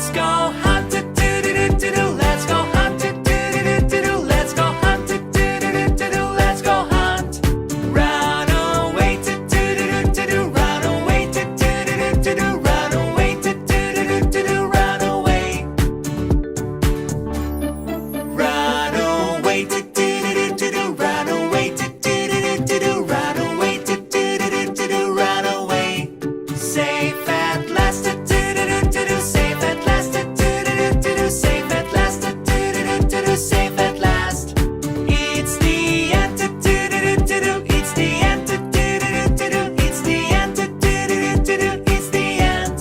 Let's go hunt do do do do do. Let's go hunt do do do do do. Let's go hunt do do do do do. Let's go hunt. Run away do do do do do. Run away do do do do do. Run away do do do do do. Run away. Run away do do do do. Run away do do do do. Run away do do do do. Run away. Safe at last do do do do. Safe at last do do do do. Safe at last do do do do. Safe at last. It's the end do do do do. It's the end do do do do. It's the end do do do do. It's the end.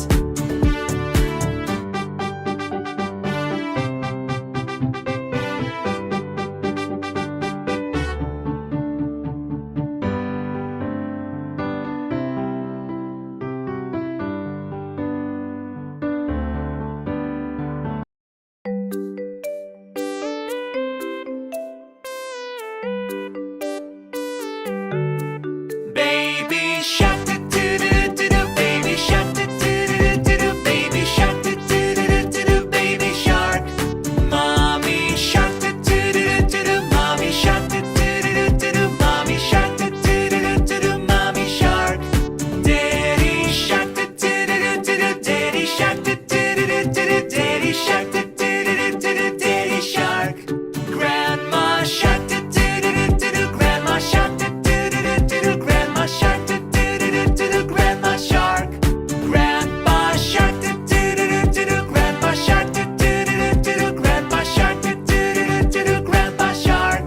Baby shark do do do do do. Baby shark do do do do do. Baby shark do do do do do. Baby shark. Mommy shark do do do do do. Mommy shark do do do do do. Mommy shark do do do do do. Mommy shark. Daddy shark do do do do do. Daddy shark do do do do do. Daddy shark do do do do. Daddy shark. Grandma shark do do do do do. Grandma shark do do do do do. Grandma shark do do do do do. Grandma shark. Grandpa shark do do do do do. Grandpa shark do do do do do. Grandpa shark do do do do. Grandpa shark.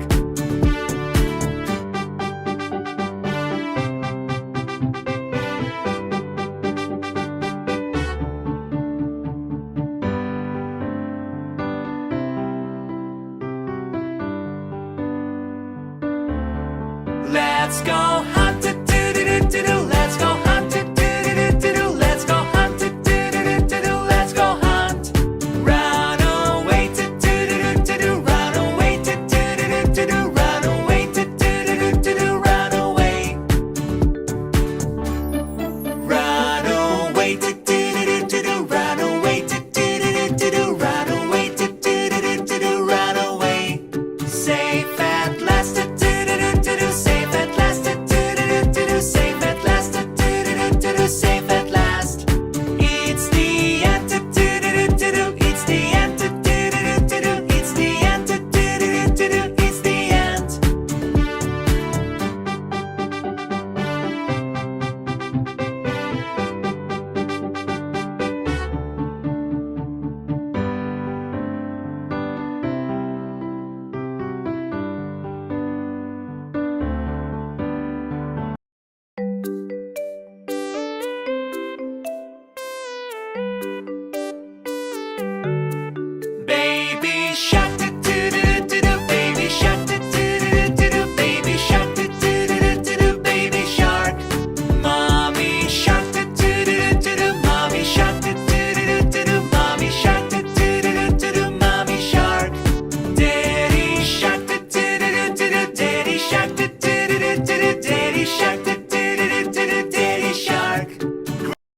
Let's go hunt do do do do do. Let's go hunt do do do do. Let's go hunt do do do do. Let's go hunt. Run away do do do do. Run away do do do do. Run away do do do do. Run away. Run away do do do do. Run away do do do do. Run away do do do do. Run away. Safe at last do do do do. Safe at last do do do do. Safe at last do do do do. Safe at last. It's the end do do do do. It's the end do do do do. It's the end do do do do. It's the end. Baby shark do